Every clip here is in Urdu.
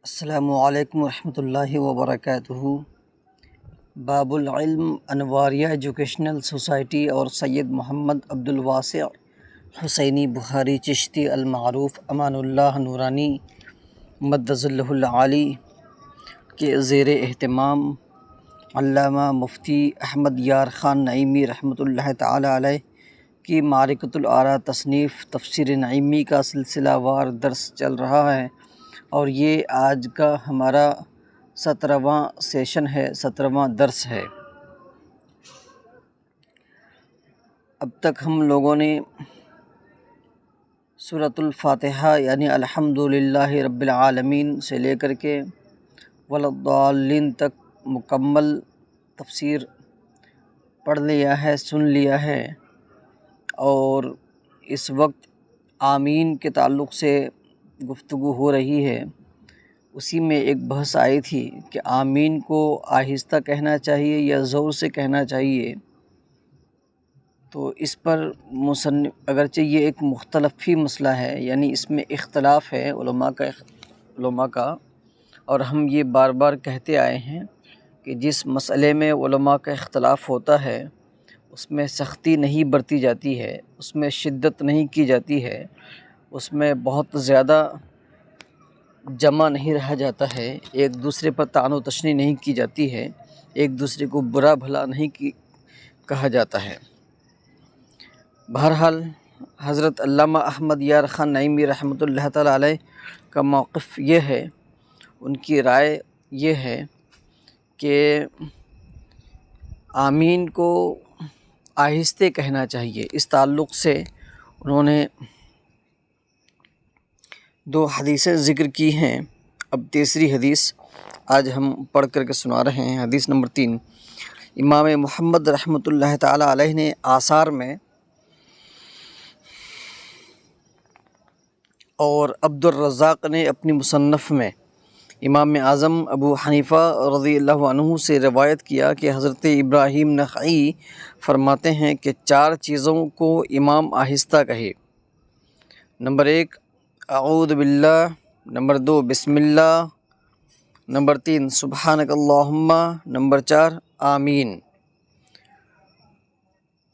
السلام علیکم ورحمۃ اللہ وبرکاتہ۔ باب العلم انواریہ ایجوکیشنل سوسائٹی اور سید محمد عبد الواسع حسینی بخاری چشتی المعروف امان اللہ نورانی مدظ اللہ العالی کے زیر اہتمام علامہ مفتی احمد یار خان نعیمی رحمۃ اللہ تعالی علیہ کی معرکۃ الآراء تصنیف تفسیر نعیمی کا سلسلہ وار درس چل رہا ہے، اور یہ آج کا ہمارا 17واں سیشن ہے، 17واں درس ہے۔ اب تک ہم لوگوں نے سورۃ الفاتحہ یعنی الحمدللہ رب العالمین سے لے کر کے وَلَضَّالِّينَ تک مکمل تفسیر پڑھ لیا ہے، سن لیا ہے، اور اس وقت آمین کے تعلق سے گفتگو ہو رہی ہے۔ اسی میں ایک بحث آئی تھی کہ آمین کو آہستہ کہنا چاہیے یا زور سے کہنا چاہیے، تو اس پر مصنف اگرچہ یہ ایک مختلفی مسئلہ ہے، یعنی اس میں اختلاف ہے علماء کا، اور ہم یہ بار بار کہتے آئے ہیں کہ جس مسئلے میں علماء کا اختلاف ہوتا ہے اس میں سختی نہیں برتی جاتی ہے، اس میں شدت نہیں کی جاتی ہے، اس میں بہت زیادہ جمع نہیں رہا جاتا ہے، ایک دوسرے پر طعن و تشنیع نہیں کی جاتی ہے، ایک دوسرے کو برا بھلا نہیں کہا جاتا ہے۔ بہرحال حضرت علامہ احمد یار خان نعیمی رحمۃ اللہ تعالی علیہ کا موقف یہ ہے، ان کی رائے یہ ہے کہ آمین کو آہستہ کہنا چاہیے۔ اس تعلق سے انہوں نے دو حدیثیں ذکر کی ہیں۔ اب تیسری حدیث آج ہم پڑھ کر کے سنا رہے ہیں۔ حدیث نمبر 3، امام محمد رحمۃ اللہ تعالی علیہ نے آثار میں اور عبد الرزاق نے اپنی مصنف میں امام اعظم ابو حنیفہ رضی اللہ عنہ سے روایت کیا کہ حضرت ابراہیم نخعی فرماتے ہیں کہ 4 چیزوں کو امام آہستہ کہے۔ نمبر 1 اعوذ باللہ، نمبر 2 بسم اللہ، نمبر 3 سبحانک اللہم، نمبر 4 آمین۔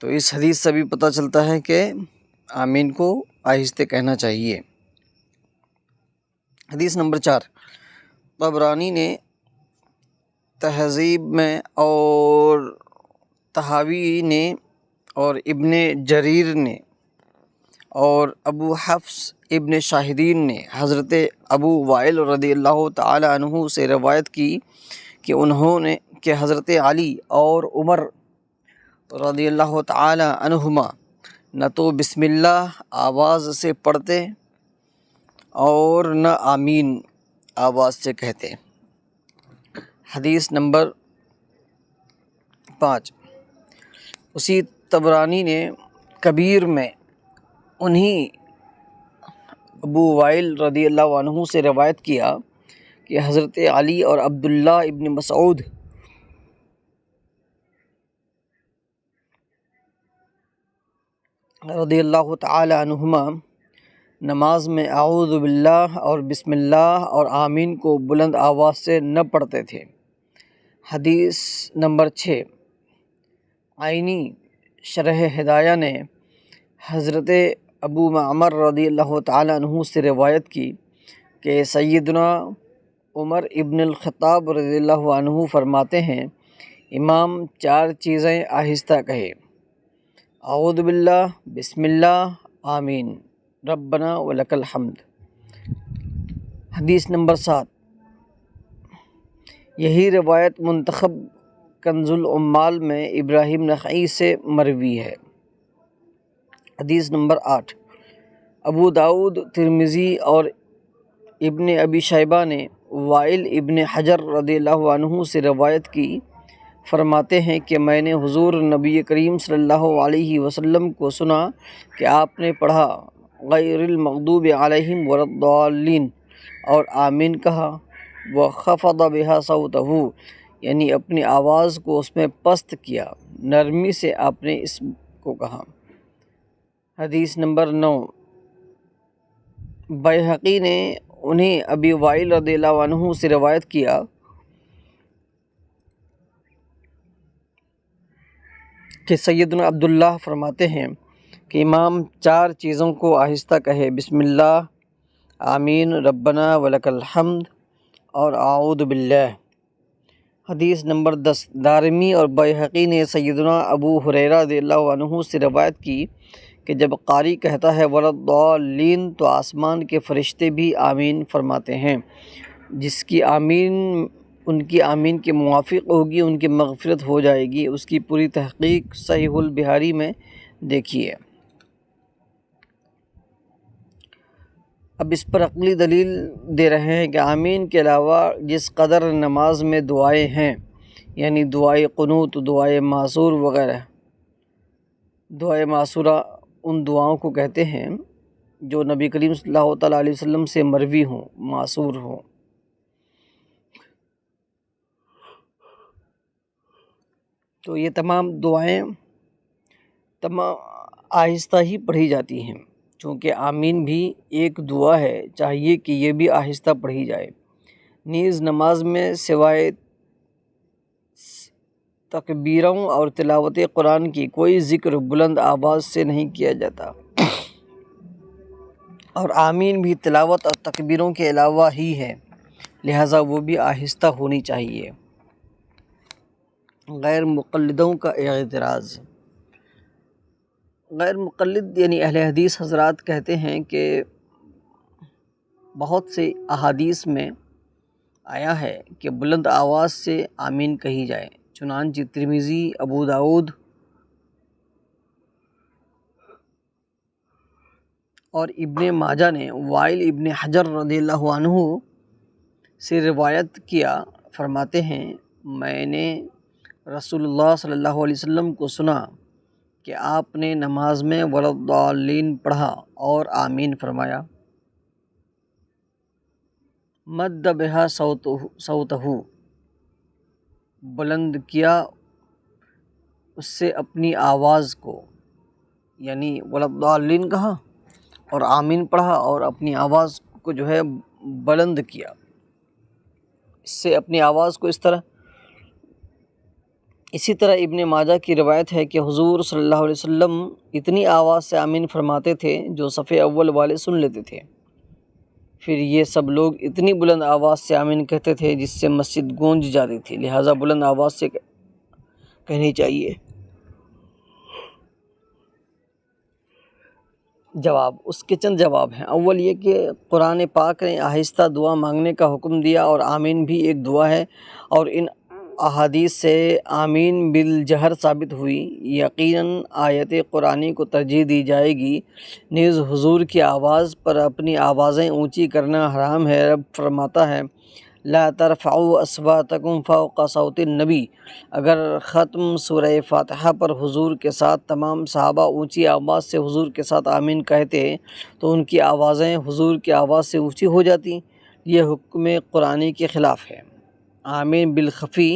تو اس حدیث سے بھی پتہ چلتا ہے کہ آمین کو آہستہ کہنا چاہیے۔ حدیث نمبر 4، طبرانی نے تہذیب میں اور طحاوی نے اور ابن جریر نے اور ابو حفص ابن شاہدین نے حضرت ابو وائل رضی اللہ تعالی عنہ سے روایت کی کہ حضرت علی اور عمر رضی اللہ تعالی عنہما نہ تو بسم اللہ آواز سے پڑھتے اور نہ آمین آواز سے کہتے۔ حدیث نمبر 5، اسی طبرانی نے کبیر میں انہی ابو وائل رضی اللہ عنہ سے روایت کیا کہ حضرت علی اور عبداللہ ابن مسعود رضی اللہ تعالی عنہما نماز میں اعوذ باللہ اور بسم اللہ اور آمین کو بلند آواز سے نہ پڑھتے تھے۔ حدیث نمبر 6، عینی شرح ہدایہ نے حضرت ابو معمر رضی اللہ تعالی عنہ سے روایت کی کہ سیدنا عمر ابن الخطاب رضی اللہ عنہ فرماتے ہیں امام 4 چیزیں آہستہ کہے، اعوذ باللہ، بسم اللہ، آمین، ربنا ولک الحمد۔ حدیث نمبر 7، یہی روایت منتخب کنز العمال میں ابراہیم نخعی سے مروی ہے۔ حدیث نمبر 8، ابو داؤد، ترمذی اور ابن ابی شیبہ نے وائل ابن حجر رضی اللہ عنہ سے روایت کی، فرماتے ہیں کہ میں نے حضور نبی کریم صلی اللہ علیہ وسلم کو سنا کہ آپ نے پڑھا غیر المغضوب علیہم ولا الضالین اور آمین کہا، وخفض بها صوتہ، یعنی اپنی آواز کو اس میں پست کیا، نرمی سے آپ نے اس کو کہا۔ حدیث نمبر 9، بیہقی نے انہیں ابی وائل رضی اللہ عنہ سے روایت کیا کہ سیدنا عبداللہ فرماتے ہیں کہ امام 4 چیزوں کو آہستہ کہے: بسم اللہ، آمین، ربنا ولک الحمد اور اعوذ باللہ۔ حدیث نمبر 10۔ دارمی اور بیہقی نے سیدنا ابو ہریرہ رضی اللہ عنہ سے روایت کی کہ جب قاری کہتا ہے وَلَضَّالِّينَ تو آسمان کے فرشتے بھی آمین فرماتے ہیں۔ جس کی آمین ان کی آمین کے موافق ہوگی ان کی مغفرت ہو جائے گی۔ اس کی پوری تحقیق صحیح البخاری میں دیکھیے۔ اب اس پر عقلی دلیل دے رہے ہیں کہ آمین کے علاوہ جس قدر نماز میں دعائیں ہیں، یعنی دعائے قنوت، دعائے معصور وغیرہ، دعائے معصورہ ان دعاؤں کو کہتے ہیں جو نبی کریم صلی اللہ تعالیٰ علیہ وسلم سے مروی ہوں، معصور ہوں۔ تو یہ تمام دعائیں تمام آہستہ ہی پڑھی جاتی ہیں، چونکہ آمین بھی ایک دعا ہے، چاہیے کہ یہ بھی آہستہ پڑھی جائے۔ نیز نماز میں سوائے تکبیروں اور تلاوت قرآن کی کوئی ذکر بلند آواز سے نہیں کیا جاتا، اور آمین بھی تلاوت اور تکبیروں کے علاوہ ہی ہے، لہٰذا وہ بھی آہستہ ہونی چاہیے۔ غیر مقلدوں کا اعتراض۔ غیر مقلد یعنی اہل حدیث حضرات کہتے ہیں کہ بہت سے احادیث میں آیا ہے کہ بلند آواز سے آمین کہی جائے، چنانچہ ترمذی، ابو داؤد اور ابن ماجہ نے وائل ابن حجر رضی اللہ عنہ سے روایت کیا، فرماتے ہیں میں نے رسول اللہ صلی اللہ علیہ وسلم کو سنا کہ آپ نے نماز میں وَلَضَّالِّينَ پڑھا اور آمین فرمایا۔ مد بہا صوتہ، بلند کیا اس سے اپنی آواز کو، یعنی وَلَضَّالِّينَ کہا اور آمین پڑھا اور اپنی آواز کو جو ہے بلند کیا، اس سے اپنی آواز کو اسی طرح ابن ماجہ کی روایت ہے کہ حضور صلی اللہ علیہ وسلم اتنی آواز سے آمین فرماتے تھے جو صف اول والے سن لیتے تھے، پھر یہ سب لوگ اتنی بلند آواز سے آمین کہتے تھے جس سے مسجد گونج جاتی تھی، لہٰذا بلند آواز سے کہنی چاہیے۔ جواب، اس کے چند جواب ہیں۔ اول یہ کہ قرآن پاک نے آہستہ دعا مانگنے کا حکم دیا اور آمین بھی ایک دعا ہے، اور ان احادیث سے آمین بالجہر ثابت ہوئی، یقیناً آیت قرآنی کو ترجیح دی جائے گی۔ نیز حضور کی آواز پر اپنی آوازیں اونچی کرنا حرام ہے۔ رب فرماتا ہے لا ترفعوا اصواتکم فوق صوت النبی۔ اگر ختم سورہ فاتحہ پر حضور کے ساتھ تمام صحابہ اونچی آواز سے حضور کے ساتھ آمین کہتے تو ان کی آوازیں حضور کی آواز سے اونچی ہو جاتی، یہ حکم قرآنی کے خلاف ہے۔ آمین بالخفی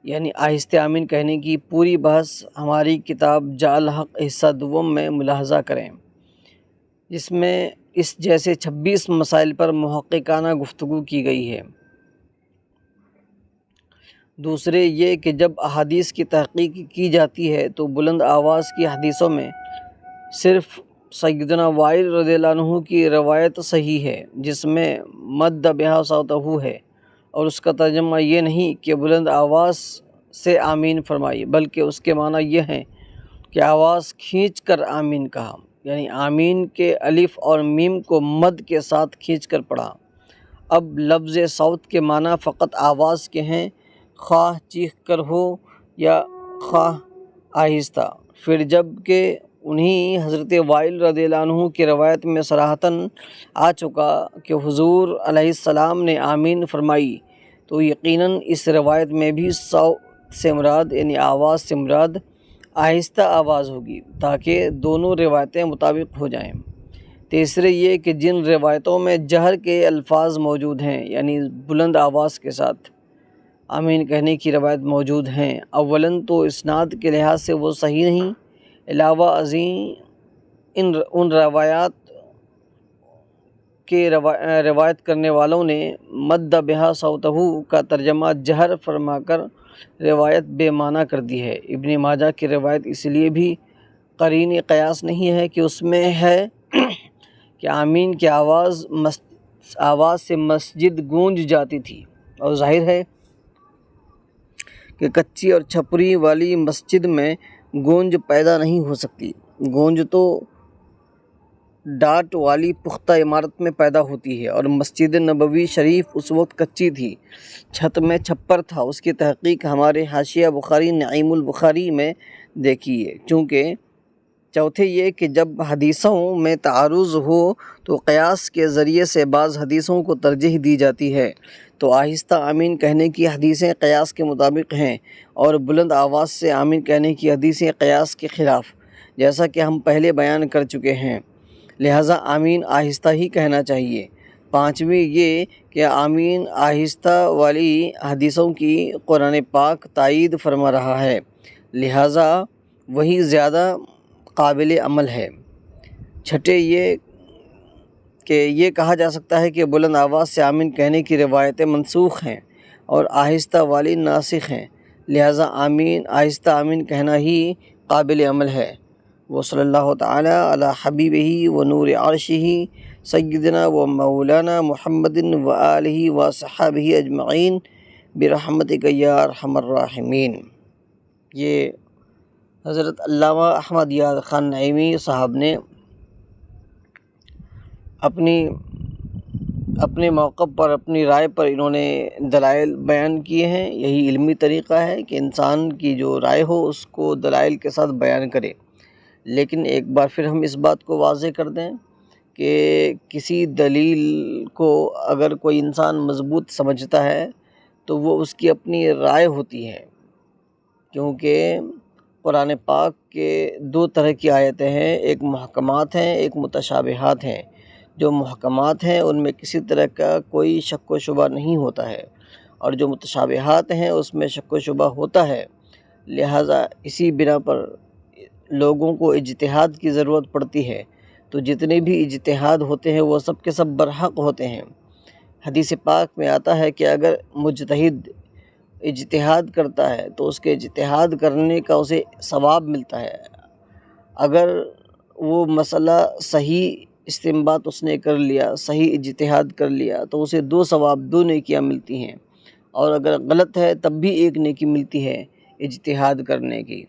یعنی آہستہ آمین کہنے کی پوری بحث ہماری کتاب جاء الحق حصہ دوم میں ملاحظہ کریں، جس میں اس جیسے 26 مسائل پر محققانہ گفتگو کی گئی ہے۔ دوسرے یہ کہ جب احادیث کی تحقیق کی جاتی ہے تو بلند آواز کی حدیثوں میں صرف سیدنا وائل رضی اللہ عنہ کی روایت صحیح ہے جس میں مد بہا صوتہ ہے، اور اس کا ترجمہ یہ نہیں کہ بلند آواز سے آمین فرمائی، بلکہ اس کے معنی یہ ہیں کہ آواز کھینچ کر آمین کہا، یعنی آمین کے الف اور میم کو مد کے ساتھ کھینچ کر پڑھا۔ اب لفظ صوت کے معنی فقط آواز کے ہیں، خواہ چیخ کر ہو یا خواہ آہستہ۔ پھر جب کہ انہی حضرت وائل رضی اللہ عنہ کی روایت میں صراحتاً آ چکا کہ حضور علیہ السلام نے آمین فرمائی، تو یقیناً اس روایت میں بھی صوت سے مراد یعنی آواز سے مراد آہستہ آواز ہوگی تاکہ دونوں روایتیں مطابق ہو جائیں۔ تیسرے یہ کہ جن روایتوں میں جہر کے الفاظ موجود ہیں، یعنی بلند آواز کے ساتھ آمین کہنے کی روایت موجود ہیں، اولاً تو اسناد کے لحاظ سے وہ صحیح نہیں، علاوہ ازیں ان روایات کے روایت کرنے والوں نے مد بہا صوتہو کا ترجمہ جہر فرما کر روایت بے معنی کر دی ہے۔ ابن ماجہ کی روایت اس لیے بھی قرین قیاس نہیں ہے کہ اس میں ہے کہ آمین کی آواز سے مسجد گونج جاتی تھی، اور ظاہر ہے کہ کچی اور چھپری والی مسجد میں گونج پیدا نہیں ہو سکتی۔ گونج تو ڈاٹ والی پختہ عمارت میں پیدا ہوتی ہے، اور مسجد نبوی شریف اس وقت کچی تھی، چھت میں چھپر تھا۔ اس کی تحقیق ہمارے حاشیہ بخاری نعیم البخاری میں دیکھیے۔ چونکہ چوتھے یہ کہ جب حدیثوں میں تعارض ہو تو قیاس کے ذریعے سے بعض حدیثوں کو ترجیح دی جاتی ہے، تو آہستہ آمین کہنے کی حدیثیں قیاس کے مطابق ہیں، اور بلند آواز سے آمین کہنے کی حدیثیں قیاس کے خلاف، جیسا کہ ہم پہلے بیان کر چکے ہیں۔ لہٰذا آمین آہستہ ہی کہنا چاہیے۔ پانچویں یہ کہ آمین آہستہ والی حدیثوں کی قرآن پاک تائید فرما رہا ہے، لہٰذا وہی زیادہ قابل عمل ہے۔ چھٹے یہ کہ یہ کہا جا سکتا ہے کہ بلند آواز سے آمین کہنے کی روایتیں منسوخ ہیں اور آہستہ والی ناسخ ہیں، لہٰذا آمین آہستہ آمین کہنا ہی قابل عمل ہے۔ وصلی اللہ تعالی علی حبیبہ و نور عرشہ سیدنا و مولانا محمد و آلہ و صحابہ اجمعین برحمتک یا ارحم الراحمین۔ یہ حضرت علامہ احمد یار خان نعیمی صاحب نے اپنے موقف پر، اپنی رائے پر انہوں نے دلائل بیان کیے ہیں۔ یہی علمی طریقہ ہے کہ انسان کی جو رائے ہو اس کو دلائل کے ساتھ بیان کرے۔ لیکن ایک بار پھر ہم اس بات کو واضح کر دیں کہ کسی دلیل کو اگر کوئی انسان مضبوط سمجھتا ہے تو وہ اس کی اپنی رائے ہوتی ہے، کیونکہ قرآن پاک کے دو طرح کی آیتیں ہیں، ایک محکمات ہیں، ایک متشابہات ہیں۔ جو محکمات ہیں ان میں کسی طرح کا کوئی شک و شبہ نہیں ہوتا ہے، اور جو متشابہات ہیں اس میں شک و شبہ ہوتا ہے۔ لہٰذا اسی بنا پر لوگوں کو اجتہاد کی ضرورت پڑتی ہے، تو جتنے بھی اجتہاد ہوتے ہیں وہ سب کے سب برحق ہوتے ہیں۔ حدیث پاک میں آتا ہے کہ اگر مجتہد اجتہاد کرتا ہے تو اس کے اجتہاد کرنے کا اسے ثواب ملتا ہے۔ اگر وہ مسئلہ صحیح استنباط اس نے کر لیا، صحیح اجتہاد کر لیا، تو اسے 2 ثواب، 2 نیکیاں ملتی ہیں، اور اگر غلط ہے تب بھی 1 نیکی ملتی ہے اجتہاد کرنے کی۔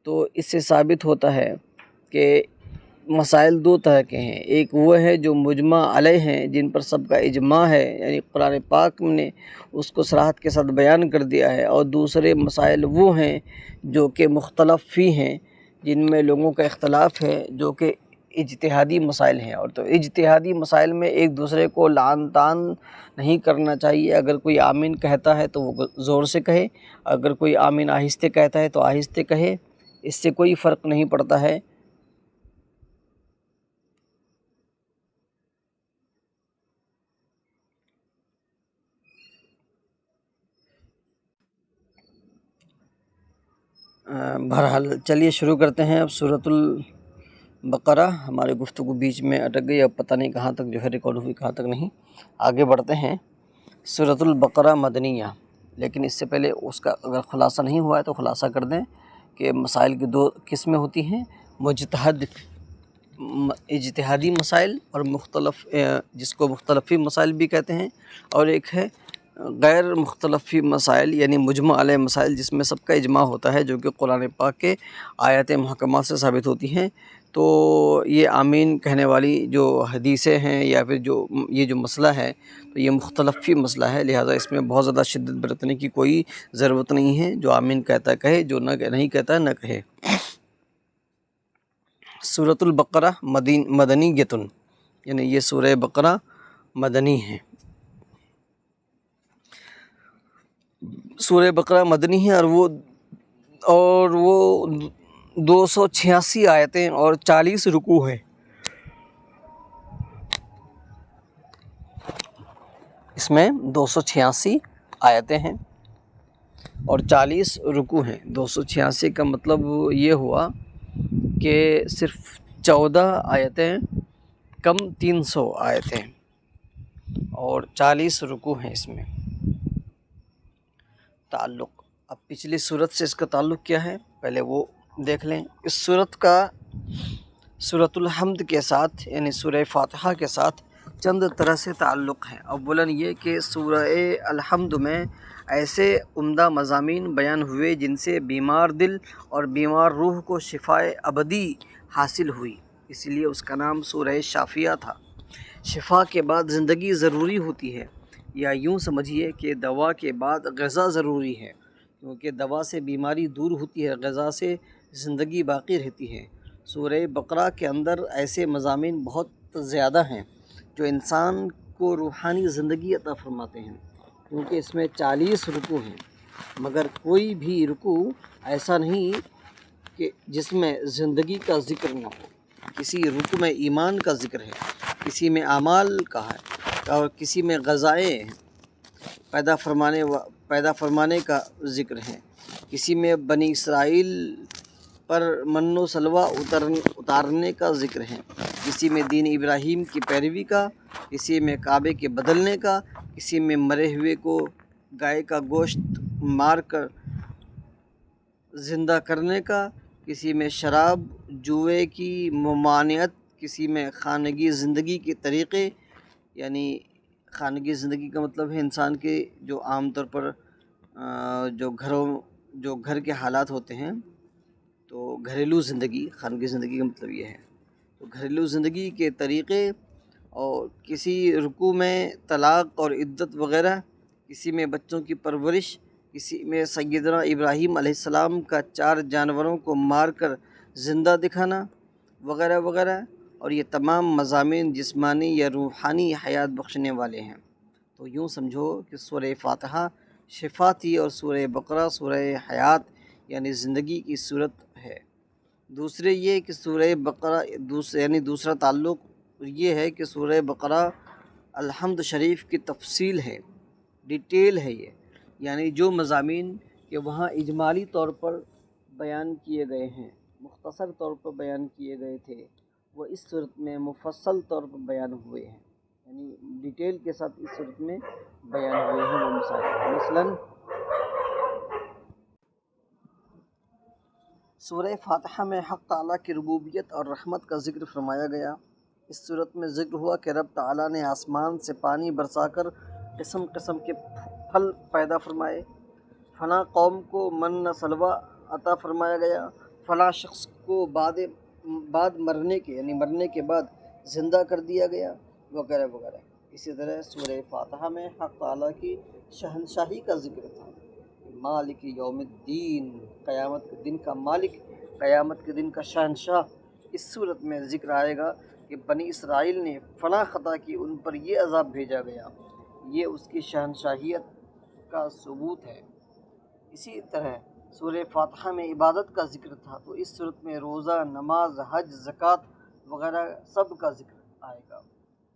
تو اس سے ثابت ہوتا ہے کہ مسائل 2 طرح کے ہیں، ایک وہ ہے جو مجمع علیہ ہیں، جن پر سب کا اجماع ہے، یعنی قرآن پاک نے اس کو صراحت کے ساتھ بیان کر دیا ہے، اور دوسرے مسائل وہ ہیں جو کہ مختلف فی ہیں، جن میں لوگوں کا اختلاف ہے، جو کہ اجتہادی مسائل ہیں۔ اور تو اجتہادی مسائل میں ایک دوسرے کو لعن طعن نہیں کرنا چاہیے۔ اگر کوئی آمین کہتا ہے تو وہ زور سے کہے، اگر کوئی آمین آہستہ کہتا ہے تو آہستہ کہے، اس سے کوئی فرق نہیں پڑتا ہے۔ بہرحال چلیے شروع کرتے ہیں اب سورۃ البقرہ۔ ہماری گفتگو بیچ میں اٹک گئی، اب پتہ نہیں کہاں تک جو ہے ریکارڈ ہوئی، کہاں تک نہیں۔ آگے بڑھتے ہیں۔ سورۃ البقرہ مدنیہ، لیکن اس سے پہلے اس کا اگر خلاصہ نہیں ہوا ہے تو خلاصہ کر دیں کہ مسائل کی 2 قسمیں ہوتی ہیں، اجتہادی مسائل اور مختلف، جس کو مختلفی مسائل بھی کہتے ہیں، اور ایک ہے غیر مختلفی مسائل، یعنی مجمع علیہ مسائل، جس میں سب کا اجماع ہوتا ہے، جو کہ قرآن پاک کے آیات محکمات سے ثابت ہوتی ہیں۔ تو یہ آمین کہنے والی جو حدیثیں ہیں یا پھر یہ جو مسئلہ ہے، تو یہ مختلفی مسئلہ ہے، لہٰذا اس میں بہت زیادہ شدت برتنے کی کوئی ضرورت نہیں ہے۔ جو آمین کہتا ہے کہے، جو نہیں کہتا ہے نہ کہے۔ سورۃ البقرہ مدنیۃ، یعنی یہ سورہ بقرہ مدنی ہے۔ سورہ بقرہ مدنی ہے، اور وہ 286 آیتیں اور 40 رکوع ہیں۔ اس میں 286 آیتیں ہیں اور 40 رکوع ہیں۔ 286 کا مطلب یہ ہوا کہ صرف 14 آیتیں کم 300 آیتیں اور 40 رکوع ہیں اس میں۔ تعلق، اب پچھلی صورت سے اس کا تعلق کیا ہے پہلے وہ دیکھ لیں۔ اس صورت کا سورۃ الحمد کے ساتھ یعنی سورہ فاتحہ کے ساتھ چند طرح سے تعلق ہے۔ اولاً یہ کہ سورہ الحمد میں ایسے عمدہ مضامین بیان ہوئے جن سے بیمار دل اور بیمار روح کو شفائے ابدی حاصل ہوئی، اس لیے اس کا نام سورہ شافیہ تھا۔ شفا کے بعد زندگی ضروری ہوتی ہے، یا یوں سمجھیے کہ دوا کے بعد غذا ضروری ہے، کیونکہ دوا سے بیماری دور ہوتی ہے، غذا سے زندگی باقی رہتی ہے۔ سورہ بقرہ کے اندر ایسے مضامین بہت زیادہ ہیں جو انسان کو روحانی زندگی عطا فرماتے ہیں، کیونکہ اس میں 40 رکوع ہیں، مگر کوئی بھی رکوع ایسا نہیں کہ جس میں زندگی کا ذکر نہ ہو۔ کسی رکوع میں ایمان کا ذکر ہے، کسی میں اعمال کا ہے، اور کسی میں غذائے پیدا فرمانے کا ذکر ہے، کسی میں بنی اسرائیل پر من و سلوہ اتارنے کا ذکر ہے، کسی میں دین ابراہیم کی پیروی کا، کسی میں کعبے کے بدلنے کا، کسی میں مرے ہوئے کو گائے کا گوشت مار کر زندہ کرنے کا، کسی میں شراب جوئے کی ممانعت، کسی میں خانگی زندگی کے طریقے، یعنی خانگی زندگی کا مطلب ہے انسان کے جو عام طور پر جو گھر کے حالات ہوتے ہیں، تو گھریلو زندگی، خانگی زندگی کا مطلب یہ ہے، تو گھریلو زندگی کے طریقے، اور کسی رکوع میں طلاق اور عدت وغیرہ، کسی میں بچوں کی پرورش، کسی میں سیدنا ابراہیم علیہ السلام کا 4 جانوروں کو مار کر زندہ دکھانا وغیرہ وغیرہ، اور یہ تمام مضامین جسمانی یا روحانی حیات بخشنے والے ہیں۔ تو یوں سمجھو کہ سورہ فاتحہ شفا تھی اور سورہ بقرہ سورہ حیات یعنی زندگی کی صورت ہے۔ دوسرے یہ کہ سورہ بقرہ دوسرا تعلق یہ ہے کہ سورہ بقرہ الحمد شریف کی تفصیل ہے، ڈیٹیل ہے یہ، یعنی جو مضامین کہ وہاں اجمالی طور پر بیان کیے گئے ہیں، مختصر طور پر بیان کیے گئے تھے، وہ اس صورت میں مفصل طور پر بیان ہوئے ہیں، یعنی ڈیٹیل کے ساتھ اس صورت میں بیان ہوئے ہیں وہ مسائل۔ مثلاً سورہ فاتحہ میں حق تعالیٰ کی ربوبیت اور رحمت کا ذکر فرمایا گیا۔ اس صورت میں ذکر ہوا کہ رب تعالیٰ نے آسمان سے پانی برسا کر قسم قسم کے پھل پیدا فرمائے، فلاں قوم کو من سلوہ عطا فرمایا گیا، فلاں شخص کو بعد مرنے کے بعد زندہ کر دیا گیا، وغیرہ وغیرہ۔ اسی طرح سورہ فاتحہ میں حق تعالیٰ کی شہنشاہی کا ذکر تھا، مالک یوم الدین، قیامت کے دن کا مالک، قیامت کے دن کا شہنشاہ۔ اس صورت میں ذکر آئے گا کہ بنی اسرائیل نے فلاں خطا کی، ان پر یہ عذاب بھیجا گیا، یہ اس کی شہنشاہیت کا ثبوت ہے۔ اسی طرح سورہ فاتحہ میں عبادت کا ذکر تھا، تو اس صورت میں روزہ، نماز، حج، زکوٰۃ وغیرہ سب کا ذکر آئے گا۔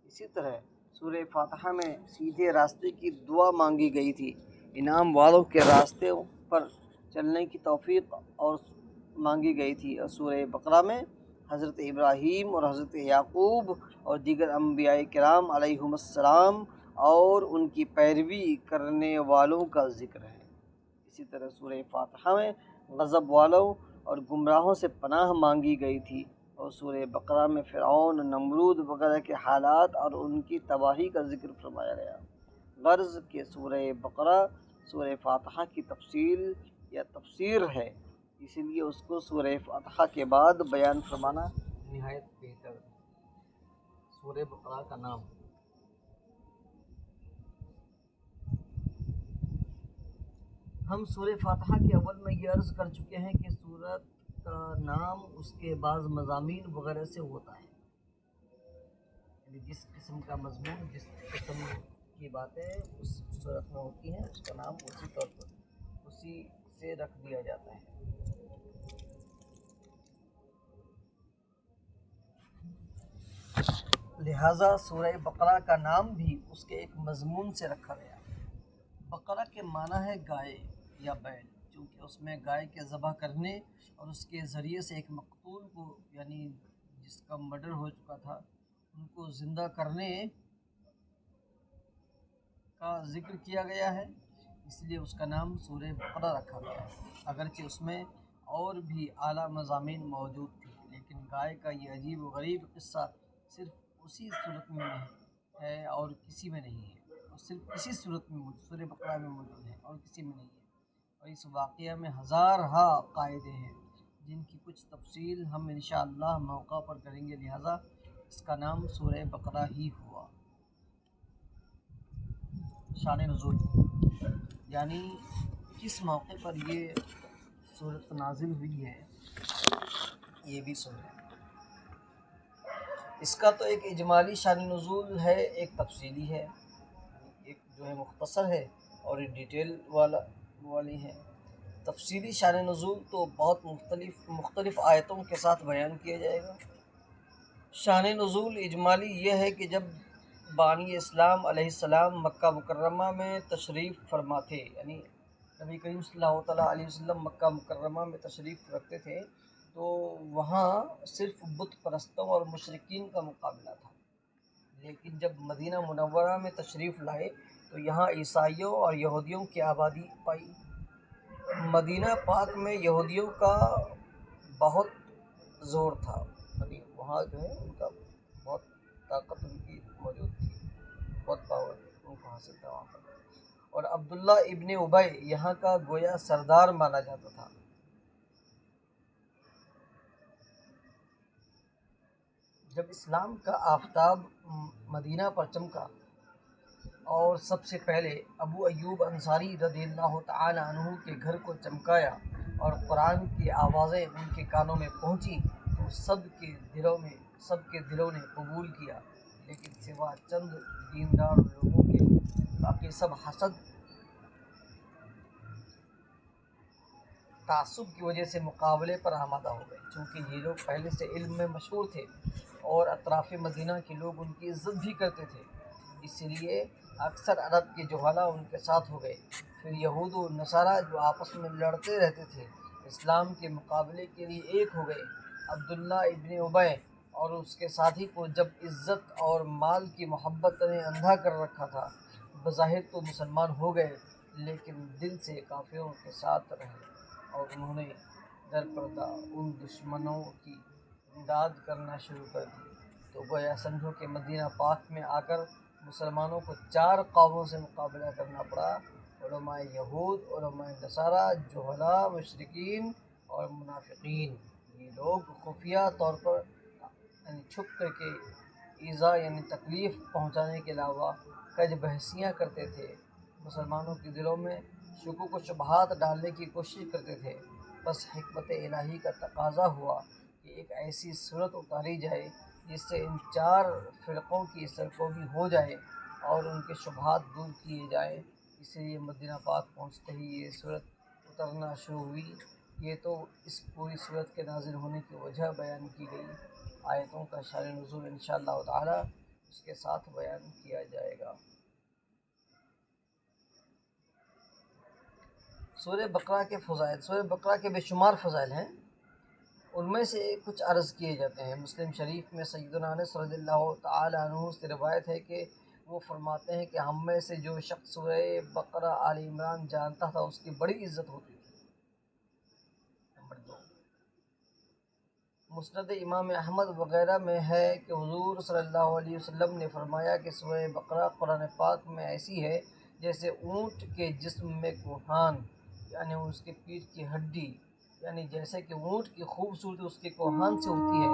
اسی طرح سورہ فاتحہ میں سیدھے راستے کی دعا مانگی گئی تھی، انعام والوں کے راستے پر چلنے کی توفیق اور مانگی گئی تھی، اور سورہ بقرہ میں حضرت ابراہیم اور حضرت یعقوب اور دیگر انبیاء کرام علیہم السلام اور ان کی پیروی کرنے والوں کا ذکر ہے۔ اسی طرح سورہ فاتحہ میں غضب والوں اور گمراہوں سے پناہ مانگی گئی تھی، اور سورہ بقرہ میں فرعون، نمرود وغیرہ کے حالات اور ان کی تباہی کا ذکر فرمایا گیا۔ غرض کہ سورہ بقرہ سورہ فاتحہ کی تفصیل یا تفسیر ہے، اسی لیے اس کو سورہ فاتحہ کے بعد بیان فرمانا نہایت بہتر ہے۔ سورہ بقرہ کا نام، ہم سورہ فاتحہ کے اول میں یہ عرض کر چکے ہیں کہ سورت کا نام اس کے بعض مضامین وغیرہ سے ہوتا ہے، یعنی جس قسم کا مضمون، جس قسم کی باتیں اس سورت میں ہوتی ہیں، اس کا نام اسی طور پر اسی سے رکھ دیا جاتا ہے۔ لہٰذا سورہ بقرہ کا نام بھی اس کے ایک مضمون سے رکھا گیا۔ بقرہ کے معنی ہے گائے یا بیل، چونکہ اس میں گائے کے ذبح کرنے اور اس کے ذریعے سے ایک مقتول کو، یعنی جس کا مرڈر ہو چکا تھا، ان کو زندہ کرنے کا ذکر کیا گیا ہے، اس لیے اس کا نام سورہ بقرہ رکھا گیا ہے، اگرچہ اس میں اور بھی اعلیٰ مضامین موجود تھے، لیکن گائے کا یہ عجیب و غریب قصہ صرف اسی صورت میں ہے اور کسی میں نہیں ہے، اور صرف اسی صورت میں سورہ بقرہ میں موجود ہے اور کسی میں نہیں ہے، اور اس واقعہ میں ہزارہا قاعدے ہیں جن کی کچھ تفصیل ہم انشاءاللہ موقع پر کریں گے، لہٰذا اس کا نام سورہ بقرہ ہی ہوا۔ شان نزول یعنی کس موقع پر یہ صورت نازل ہوئی ہے، یہ بھی سنیں۔ اس کا تو ایک اجمالی شان نزول ہے، ایک تفصیلی ہے، ایک جو ہے مختصر ہے اور ایک ڈیٹیل والی ہے۔ تفصیلی شان نزول تو بہت مختلف آیتوں کے ساتھ بیان کیا جائے گا۔ شان نزول اجمالی یہ ہے کہ جب بانی اسلام علیہ السلام مکہ مکرمہ میں تشریف فرما تھے، یعنی نبی کریم صلی اللہ تعالیٰ علیہ وسلم مکہ مکرمہ میں تشریف رکھتے تھے، تو وہاں صرف بت پرستوں اور مشرکین کا مقابلہ تھا، لیکن جب مدینہ منورہ میں تشریف لائے تو یہاں عیسائیوں اور یہودیوں کی آبادی پائی۔ مدینہ پاک میں یہودیوں کا بہت زور تھا، یعنی وہاں جو ہے ان کا بہت طاقت ان کی موجود تھی، بہت پاور ان کو حاصل تھا وہاں پر، اور عبداللہ ابن ابی یہاں کا گویا سردار مانا جاتا تھا۔ جب اسلام کا آفتاب مدینہ پر چمکا اور سب سے پہلے ابو ایوب انصاری رضی اللہ تعالی عنہ کے گھر کو چمکایا اور قرآن کی آوازیں ان کے کانوں میں پہنچی تو سب کے دلوں نے قبول کیا، لیکن سوا چند دیندار لوگوں کے باقی سب حسد تعصب کی وجہ سے مقابلے پر آمادہ ہو گئے، چونکہ یہ لوگ پہلے سے علم میں مشہور تھے اور اطراف مدینہ کے لوگ ان کی عزت بھی کرتے تھے، اس لیے اکثر عرب کے جہالا ان کے ساتھ ہو گئے۔ پھر یہود و نصارہ جو آپس میں لڑتے رہتے تھے اسلام کے مقابلے کے لیے ایک ہو گئے۔ عبداللہ ابن ابی اور اس کے ساتھی کو جب عزت اور مال کی محبت نے اندھا کر رکھا تھا، بظاہر تو مسلمان ہو گئے لیکن دل سے کافروں کے ساتھ رہے اور انہوں نے در پردہ ان دشمنوں کی امداد کرنا شروع کر دی، تو گویا سمجھو کہ مدینہ پاک میں آ کر مسلمانوں کو 4 قوموں سے مقابلہ کرنا پڑا: علماء یہود، علماء نصارہ، جہلاء مشرکین اور منافقین۔ یہ لوگ خفیہ طور پر یعنی چھپ کر کے ایذا یعنی تکلیف پہنچانے کے علاوہ کج بحثیاں کرتے تھے، مسلمانوں کے دلوں میں شکوک و شبہات ڈالنے کی کوشش کرتے تھے۔ بس حکمت الہی کا تقاضا ہوا کہ ایک ایسی صورت اتاری جائے جس سے ان 4 فرقوں کی سرکوبی ہو جائے اور ان کے شبہات دور کیے جائیں، اس لیے مدینہ پاک پہنچتے ہی یہ صورت اترنا شروع ہوئی۔ یہ تو اس پوری صورت کے نازل ہونے کی وجہ بیان کی گئی، آیتوں کا شان نزول انشاءاللہ تعالی اس کے ساتھ بیان کیا جائے گا۔ سورہ بقرہ کے فضائل، سورہ بقرہ کے بے شمار فضائل ہیں، ان میں سے کچھ عرض کیے جاتے ہیں۔ مسلم شریف میں سیدنا انس رضی اللہ تعالی عنہ سے روایت ہے کہ وہ فرماتے ہیں کہ ہم میں سے جو شخص سورہ بقرہ آل عمران جانتا تھا اس کی بڑی عزت ہوتی تھی۔ نمبر 2، مسند امام احمد وغیرہ میں ہے کہ حضور صلی اللہ علیہ وسلم نے فرمایا کہ سورہ بقرہ قرآن پاک میں ایسی ہے جیسے اونٹ کے جسم میں کوہان، یعنی اس کے پیٹھ کی ہڈی، یعنی جیسے کہ اونٹ کی خوبصورتی اس کے کوہان سے ہوتی ہے،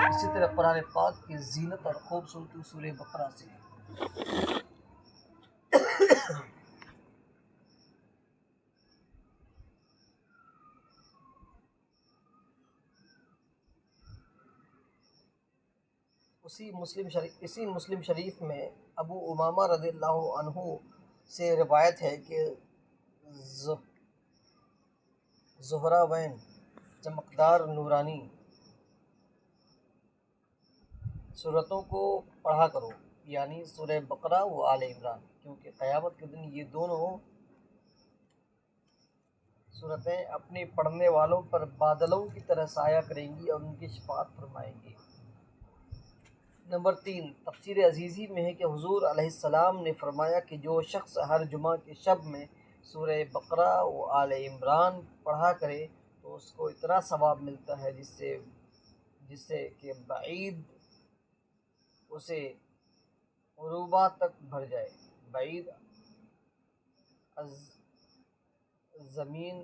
اسی طرح قرآن پاک کی زینت اور خوبصورتی سورہ بقرہ سے ہے۔ اسی مسلم شریف میں ابو امامہ رضی اللہ عنہ سے روایت ہے کہ زہراوین چمکدار نورانی صورتوں کو پڑھا کرو، یعنی سورہ بقرہ و آل عمران، کیونکہ قیامت کے دن یہ دونوں صورتیں اپنے پڑھنے والوں پر بادلوں کی طرح سایہ کریں گی اور ان کی شفاعت فرمائیں گی۔ نمبر 3 تفسیر عزیزی میں ہے کہ حضور علیہ السلام نے فرمایا کہ جو شخص ہر جمعہ کے شب میں سورہ بقرہ و آل عمران پڑھا کرے تو اس کو اتنا ثواب ملتا ہے جس سے کہ بعید اسے عروبہ تک بھر جائے۔ بعید از زمین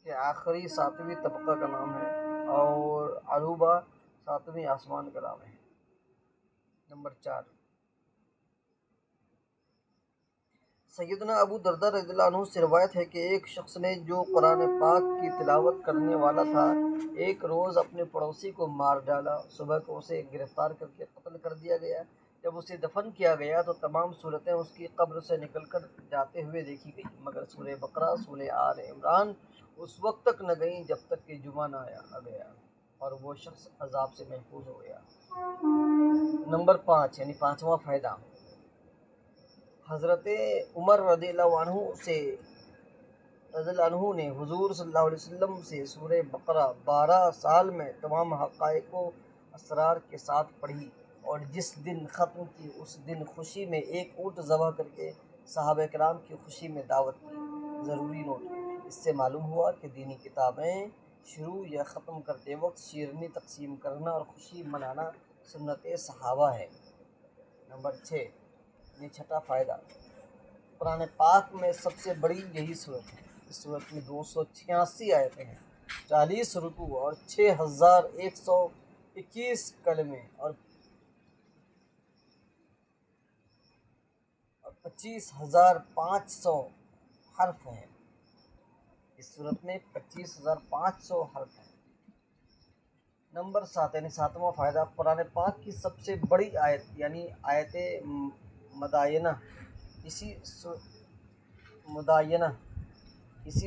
کے آخری 7ویں طبقہ کا نام ہے اور عروبہ 7ویں آسمان کا نام ہے۔ نمبر 4 سیدنا ابو درداء رضی اللہ عنہ سے روایت ہے کہ ایک شخص نے جو قرآن پاک کی تلاوت کرنے والا تھا ایک روز اپنے پڑوسی کو مار ڈالا۔ صبح کو اسے گرفتار کر کے قتل کر دیا گیا۔ جب اسے دفن کیا گیا تو تمام صورتیں اس کی قبر سے نکل کر جاتے ہوئے دیکھی گئی مگر سورہ بقرہ سورہ آل عمران اس وقت تک نہ گئیں جب تک کہ جمعہ نہ آ گیا اور وہ شخص عذاب سے محفوظ ہو گیا۔ نمبر 5 یعنی 5واں فائدہ، حضرت عمر رضی اللہ عنہ نے حضور صلی اللہ علیہ وسلم سے سورہ بقرہ 12 سال میں تمام حقائق و اسرار کے ساتھ پڑھی اور جس دن ختم کی اس دن خوشی میں ایک اونٹ ذبح کر کے صحابہ کرام کی خوشی میں دعوت کی۔ ضروری نوٹ، اس سے معلوم ہوا کہ دینی کتابیں شروع یا ختم کرتے وقت شیرنی تقسیم کرنا اور خوشی منانا سنت صحابہ ہے۔ نمبر 6 یہ 6واں فائدہ، قرآن پاک میں سب سے بڑی یہی صورت ہے۔ اس صورت میں 286 آیتیں ہیں، 40 رکوع اور 6121 کلمے اور 25,500 حرف ہیں۔ اس صورت میں 25,500 حرف ہیں۔ نمبر 7 یعنی 7واں فائدہ، قرآن پاک کی سب سے بڑی آیت یعنی آیت مدائنہ اسی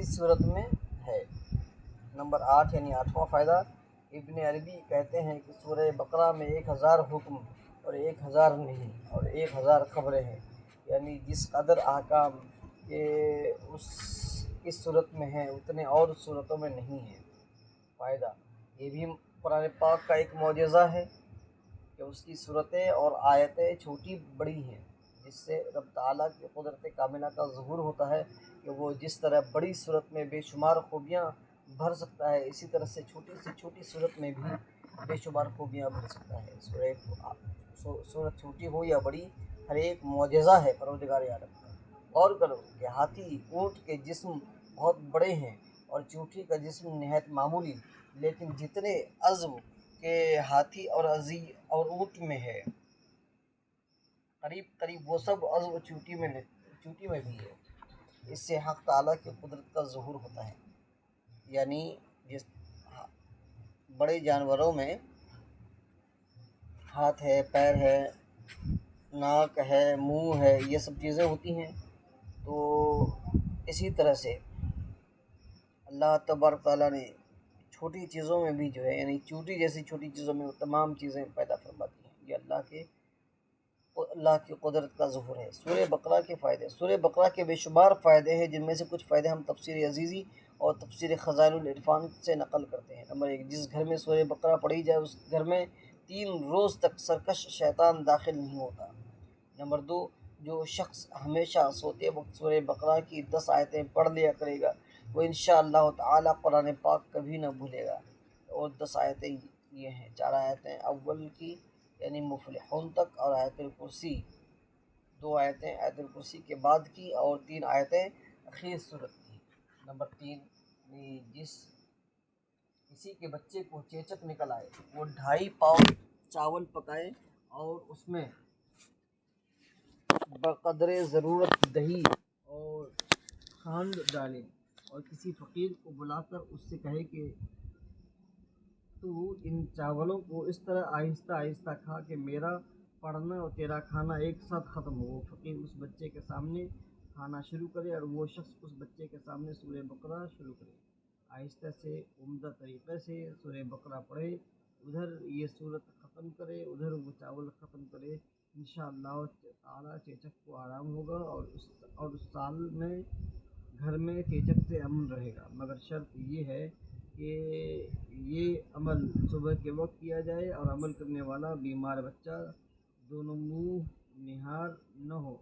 صورت میں ہے۔ نمبر 8 یعنی 8واں فائدہ، ابن عربی کہتے ہیں کہ سورہ بقرہ میں 1000 حکم اور 1000 نہیں اور 1000 خبریں ہیں، یعنی جس قدر احکام کے اس صورت میں ہیں اتنے اور صورتوں میں نہیں ہیں۔ فائدہ، یہ بھی قرآن پاک کا ایک معجزہ ہے کہ اس کی صورتیں اور آیتیں چھوٹی بڑی ہیں، جس سے رب تعالیٰ کی قدرت کاملہ کا ظہور ہوتا ہے کہ وہ جس طرح بڑی صورت میں بے شمار خوبیاں بھر سکتا ہے اسی طرح سے چھوٹی صورت میں بھی بے شمار خوبیاں بھر سکتا ہے۔ صورت چھوٹی ہو یا بڑی، ہر ایک معجزہ ہے پروردگار عالم کا۔ غور کرو کہ ہاتھی اونٹ کے جسم بہت بڑے ہیں اور چونٹی کا جسم نہایت معمولی، لیکن جتنے عزم کے ہاتھی اور اونٹ میں ہے قریب وہ سب عزم چونٹی میں بھی ہے۔ اس سے حق تعالیٰ کی قدرت کا ظہور ہوتا ہے، یعنی جس بڑے جانوروں میں ہاتھ ہے، پیر ہے، ناک ہے، منہ ہے، یہ سب چیزیں ہوتی ہیں، تو اسی طرح سے اللہ تبارک تعالیٰ نے چھوٹی چیزوں میں بھی جو ہے یعنی چونٹی جیسی چھوٹی چیزوں میں وہ تمام چیزیں پیدا فرماتی ہیں۔ یہ اللہ کی قدرت کا ظہور ہے۔ سورہ بقرہ کے فائدے، سورہ بقرہ کے بے شمار فائدے ہیں، جن میں سے کچھ فائدے ہم تفسیر عزیزی اور تفسیر خزائن العرفان سے نقل کرتے ہیں۔ نمبر 1، جس گھر میں سورہ بقرہ پڑھی جائے اس گھر میں 3 روز تک سرکش شیطان داخل نہیں ہوتا۔ نمبر 2، جو شخص ہمیشہ سوتے وقت سورہ بقرہ کی 10 آیتیں پڑھ لیا کرے گا وہ انشاءاللہ تعالی قرآن پاک کبھی نہ بھولے گا۔ اور 10 آیتیں یہ ہیں، 4 آیتیں اول کی یعنی مفلحون تک اور آیت الکرسی، 2 آیتیں آیت الکرسی کے بعد کی اور 3 آیتیں اخیر صورت کی۔ نمبر 3، کسی کے بچے کو چیچک نکل آئے وہ 2.5 پاؤ چاول پکائے اور اس میں بقدر ضرورت دہی اور کھنڈ ڈالے اور کسی فقیر کو بلا کر اس سے کہے کہ تو ان چاولوں کو اس طرح آہستہ آہستہ کھا کہ میرا پڑھنا اور تیرا کھانا ایک ساتھ ختم ہو۔ وہ فقیر اس بچے کے سامنے کھانا شروع کرے اور وہ شخص اس بچے کے سامنے سورہ بقرہ شروع کرے، آہستہ سے عمدہ طریقے سے سورہ بقرہ پڑھے، ادھر یہ صورت ختم کرے ادھر وہ چاول ختم کرے، انشاءاللہ تعالی چیچک کو آرام ہوگا اور اس سال میں گھر میں چیچک سے امن رہے گا، مگر شرط یہ ہے کہ یہ عمل صبح کے وقت کیا جائے اور عمل کرنے والا بیمار بچہ دونوں منہ نہار نہ ہو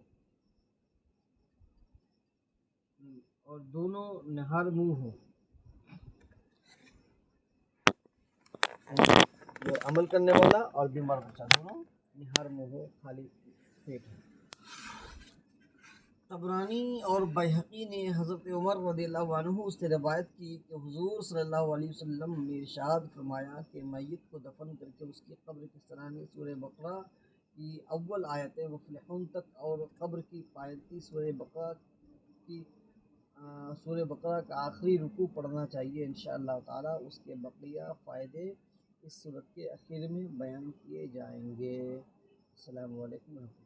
اور دونوں نہار منہ ہو، وہ عمل کرنے والا اور بیمار بچہ دونوں نہار منہ ہو، خالی پیٹ ہو۔ طبرانی اور بیہقی نے حضرت عمر رضی اللہ عنہ سے روایت کی کہ حضور صلی اللہ علیہ وسلم نے ارشاد فرمایا کہ میت کو دفن کر کے اس کی قبر کے سرانے سورہ بقرہ کی اول آیت مفلحون تک اور قبر کی پایتی سورہ بقرہ کا آخری رکوع پڑھنا چاہیے، انشاءاللہ تعالی اس کے بقیہ فائدے اس صورت کے اخیر میں بیان کیے جائیں گے۔ السلام علیکم ورحمۃ اللہ۔